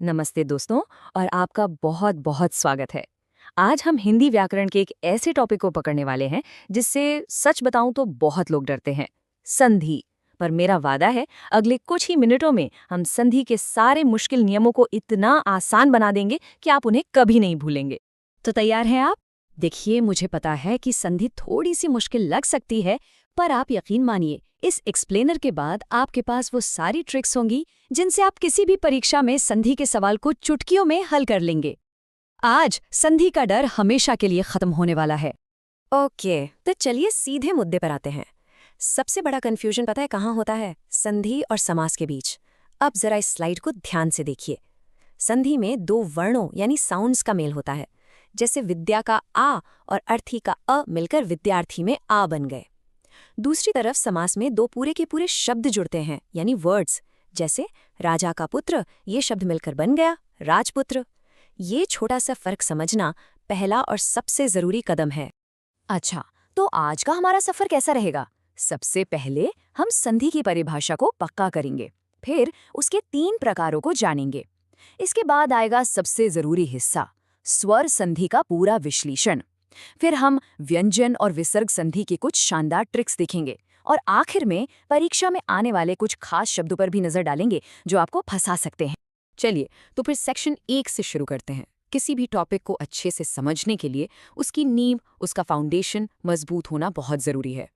नमस्ते दोस्तों। और आपका बहुत बहुत स्वागत है। आज हम हिंदी व्याकरण के एक ऐसे टॉपिक को पकड़ने वाले हैं जिससे सच बताऊं तो बहुत लोग डरते हैं, संधि। पर मेरा वादा है अगले कुछ ही मिनटों में हम संधि के सारे मुश्किल नियमों को इतना आसान बना देंगे कि आप उन्हें कभी नहीं भूलेंगे। तो तैयार हैं आप? देखिए, मुझे पता है कि संधि थोड़ी सी मुश्किल लग सकती है, पर आप यकीन मानिए, इस एक्सप्लेनर के बाद आपके पास वो सारी ट्रिक्स होंगी जिनसे आप किसी भी परीक्षा में संधि के सवाल को चुटकियों में हल कर लेंगे। आज संधि का डर हमेशा के लिए खत्म होने वाला है। ओके, तो चलिए सीधे मुद्दे पर आते हैं। सबसे बड़ा कंफ्यूजन पता है कहाँ होता है? संधि और समास के बीच। अब जरा इस स्लाइड को ध्यान से देखिए। संधि में दो वर्णों यानी साउंड्स का मेल होता है, जैसे विद्या का आ और अर्थी का अ मिलकर विद्यार्थी में आ बन गए। दूसरी तरफ समास में दो पूरे के पूरे शब्द जुड़ते हैं यानी वर्ड्स, जैसे राजा का पुत्र, ये शब्द मिलकर बन गया राजपुत्र। ये छोटा सा फर्क समझना पहला और सबसे जरूरी कदम है। अच्छा, तो आज का हमारा सफर कैसा रहेगा? सबसे पहले हम संधि की परिभाषा को पक्का करेंगे, फिर उसके 3 प्रकारों को जानेंगे। इसके बाद आएगा सबसे जरूरी हिस्सा, स्वर संधि का पूरा विश्लेषण। फिर हम व्यंजन और विसर्ग संधि की कुछ शानदार ट्रिक्स देखेंगे, और आखिर में परीक्षा में आने वाले कुछ खास शब्दों पर भी नजर डालेंगे जो आपको फंसा सकते हैं। चलिए, तो फिर सेक्शन 1 से शुरू करते हैं। किसी भी टॉपिक को अच्छे से समझने के लिए उसकी नींव, उसका फाउंडेशन मजबूत होना बहुत जरूरी है।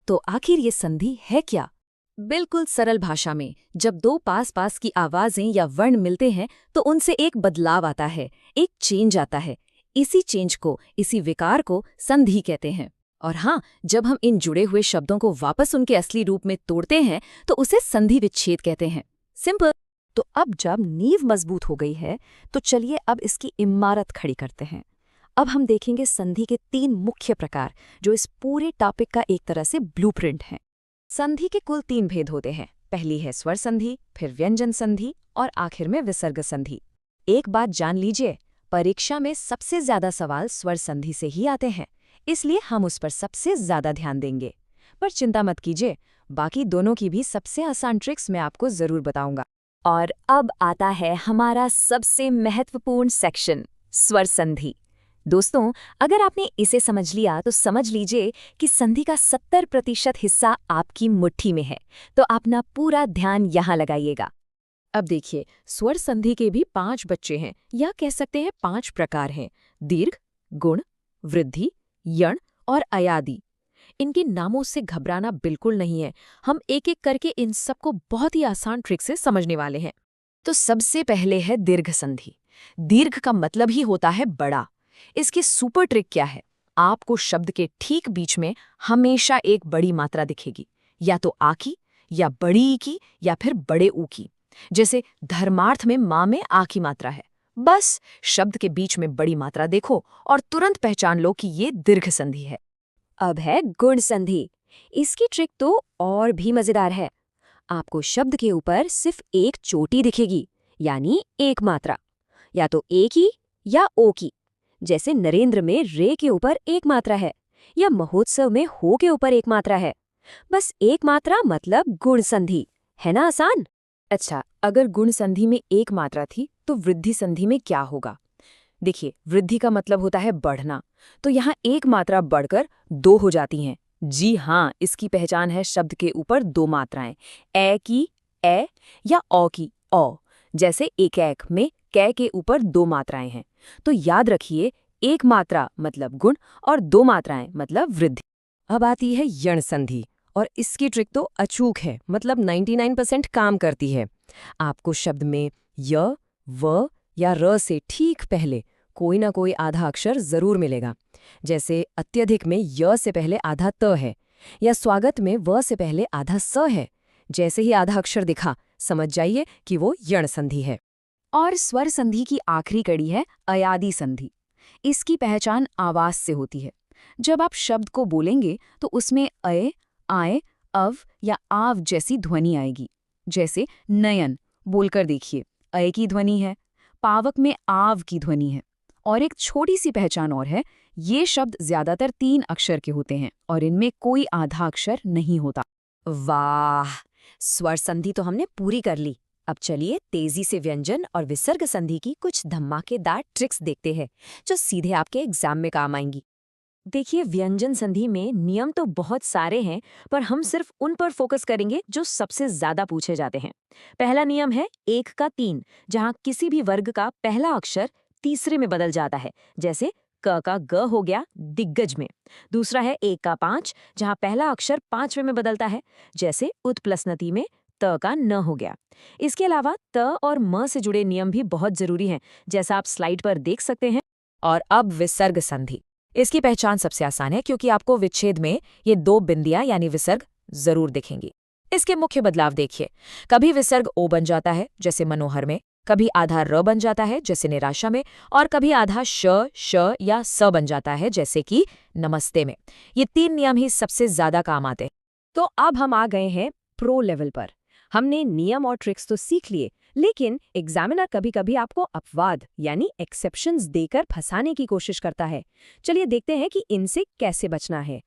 तो आखिर ये संधि है क्या? बिल्कुल सरल भाषा में, जब दो पास पास की आवाजें या वर्ण मिलते हैं तो उनसे एक बदलाव आता है, एक चेंज आता है। इसी चेंज को, इसी विकार को संधि कहते हैं। और हाँ, जब हम इन जुड़े हुए शब्दों को वापस उनके असली रूप में तोड़ते हैं तो उसे संधि विच्छेद कहते हैं। सिंपल। तो अब जब नींव मजबूत हो गई है तो चलिए अब इसकी इमारत खड़ी करते हैं। अब हम देखेंगे संधि के 3 मुख्य प्रकार जो इस पूरे टॉपिक का एक तरह से ब्लूप्रिंट हैं। संधि के कुल 3 भेद होते हैं। पहली है स्वर संधि, फिर व्यंजन संधि और आखिर में विसर्ग संधि। एक बात जान लीजिए, परीक्षा में सबसे ज्यादा सवाल स्वर संधि से ही आते हैं, इसलिए हम उस पर सबसे ज्यादा ध्यान देंगे। पर चिंता मत कीजिए, बाकी दोनों की भी सबसे आसान ट्रिक्स मैं आपको जरूर बताऊंगा। और अब आता है हमारा सबसे महत्वपूर्ण सेक्शन, स्वर संधि। दोस्तों, अगर आपने इसे समझ लिया तो समझ लीजिए कि संधि का 70% हिस्सा आपकी मुट्ठी में है। तो अपना पूरा ध्यान यहाँ लगाइएगा। अब देखिए, स्वर संधि के भी 5 बच्चे हैं, या कह सकते हैं 5 प्रकार हैं। दीर्घ, गुण, वृद्धि, यण और अयादि। इनके नामों से घबराना बिल्कुल नहीं है, हम एक एक करके इन सबको बहुत ही आसान ट्रिक से समझने वाले हैं। तो सबसे पहले है दीर्घ संधि। दीर्घ का मतलब ही होता है बड़ा। इसकी सुपर ट्रिक क्या है? आपको शब्द के ठीक बीच में हमेशा एक बड़ी मात्रा दिखेगी, या तो आ की, या बड़ी ई की, या फिर बड़े ऊ की। जैसे धर्मार्थ में मां में आ की मात्रा है, बस शब्द के बीच में बड़ी मात्रा देखो और तुरंत पहचान लो कि ये दीर्घ संधि है। अब है गुण संधि। इसकी ट्रिक तो और भी मजेदार है। आपको शब्द के ऊपर सिर्फ एक चोटी दिखेगी, यानी एक मात्रा, या तो ए की या ओ की। जैसे नरेंद्र में रे के ऊपर एक मात्रा है, या महोत्सव में हो के ऊपर एक मात्रा है। बस एक मात्रा मतलब गुण संधि, है ना आसान? अच्छा, अगर गुण संधि में एक मात्रा थी तो वृद्धि संधि में क्या होगा? देखिए, वृद्धि का मतलब होता है बढ़ना, तो यहाँ एक मात्रा बढ़कर 2 हो जाती हैं। जी हाँ, इसकी पहचान है शब्द के ऊपर 2 मात्राएं, ए की ए या औ की औ। जैसे एकैक में कै के ऊपर 2 मात्राएं हैं। तो याद रखिए, एक मात्रा मतलब गुण और 2 मात्राएं मतलब वृद्धि। अब आती है यण संधि, और इसकी ट्रिक तो अचूक है, मतलब 99% काम करती है। आपको शब्द में य, व या र से ठीक पहले कोई ना कोई आधा अक्षर जरूर मिलेगा। जैसे अत्यधिक में य से पहले आधा त है, या स्वागत में व से पहले आधा स है। जैसे ही आधा अक्षर दिखा, समझ जाइए कि वो यण संधि है। और स्वर संधि की आखिरी कड़ी है अयादि संधि। इसकी पहचान आवाज से होती है। जब आप शब्द को बोलेंगे तो उसमें अय, आय, अव या आव जैसी ध्वनि आएगी। जैसे नयन बोलकर देखिए, अय की ध्वनि है, पावक में आव की ध्वनि है। और एक छोटी सी पहचान और है, ये शब्द ज्यादातर 3 अक्षर के होते हैं और इनमें कोई आधा अक्षर नहीं होता। वाह, स्वर संधि तो हमने पूरी कर ली। अब चलिए तेजी से व्यंजन और विसर्ग संधि की कुछ धमाकेदार ट्रिक्स देखते हैं जो सीधे आपके एग्जाम में काम आएंगी। देखिए, व्यंजन संधि में नियम तो बहुत सारे हैं, पर हम सिर्फ उन पर फोकस करेंगे जो सबसे ज्यादा पूछे जाते हैं। पहला नियम है 1 का 3, जहां किसी भी वर्ग का पहला अक्षर तीसरे में बदल जाता है, जैसे क का ग हो गया दिग्गज में। दूसरा है 1 का 5, जहां पहला अक्षर 5वें में बदलता है, जैसे उत्प्लसनति में त का न हो गया। इसके अलावा त और म से जुड़े नियम भी बहुत जरूरी हैं, जैसा आप स्लाइड पर देख सकते हैं। और अब विसर्ग संधि। इसकी पहचान सबसे आसान है क्योंकि आपको विच्छेद में ये 2 बिंदियां यानी विसर्ग जरूर दिखेंगी। इसके मुख्य बदलाव देखिए। कभी विसर्ग ओ बन जाता है जैसे मनोहर में, कभी आधा र बन जाता है जैसे निराशा में, और कभी आधा श या स बन जाता है जैसे कि नमस्ते में। ये 3 नियम ही सबसे ज्यादा काम आते हैं। तो अब हम आ गए हैं प्रो लेवल पर। हमने नियम और ट्रिक्स तो सीख लिए, लेकिन एग्जामिनर कभी-कभी आपको अपवाद यानी एक्सेप्शंस देकर फंसाने की कोशिश करता है। चलिए देखते हैं कि इनसे कैसे बचना है।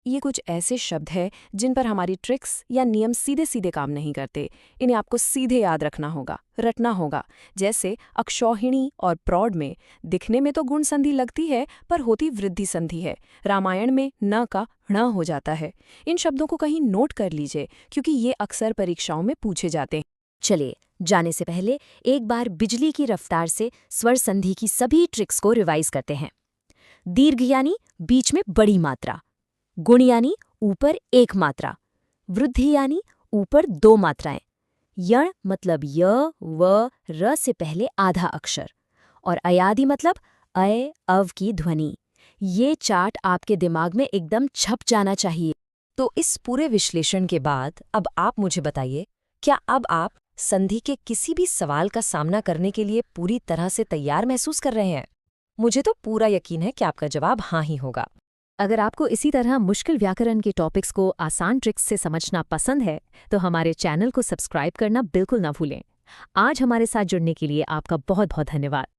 ये कुछ ऐसे शब्द हैं जिन पर हमारी ट्रिक्स या नियम सीधे सीधे काम नहीं करते। इन्हें आपको सीधे याद रखना होगा, रटना होगा। जैसे अक्षौहिणी और प्रौढ़ में दिखने में तो गुण संधि लगती है पर होती वृद्धि संधि है। रामायण में न का ण हो जाता है। इन शब्दों को कहीं नोट कर लीजिए क्योंकि ये अक्सर परीक्षाओं में पूछे जाते हैं। चलिए, जाने से पहले एक बार बिजली की रफ्तार से स्वर संधि की सभी ट्रिक्स को रिवाइज करते हैं। दीर्घ यानी बीच में बड़ी मात्रा, गुण यानी ऊपर 1 मात्रा, वृद्धि यानी ऊपर 2 मात्राएं, यण मतलब य व र से पहले आधा अक्षर, और अयादि मतलब अय अव की ध्वनि। ये चार्ट आपके दिमाग में एकदम छप जाना चाहिए। तो इस पूरे विश्लेषण के बाद अब आप मुझे बताइए, क्या अब आप संधि के किसी भी सवाल का सामना करने के लिए पूरी तरह से तैयार महसूस कर रहे हैं? मुझे तो पूरा यकीन है कि आपका जवाब हाँ ही होगा। अगर आपको इसी तरह मुश्किल व्याकरण के टॉपिक्स को आसान ट्रिक्स से समझना पसंद है, तो हमारे चैनल को सब्सक्राइब करना बिल्कुल ना भूलें। आज हमारे साथ जुड़ने के लिए आपका बहुत बहुत धन्यवाद।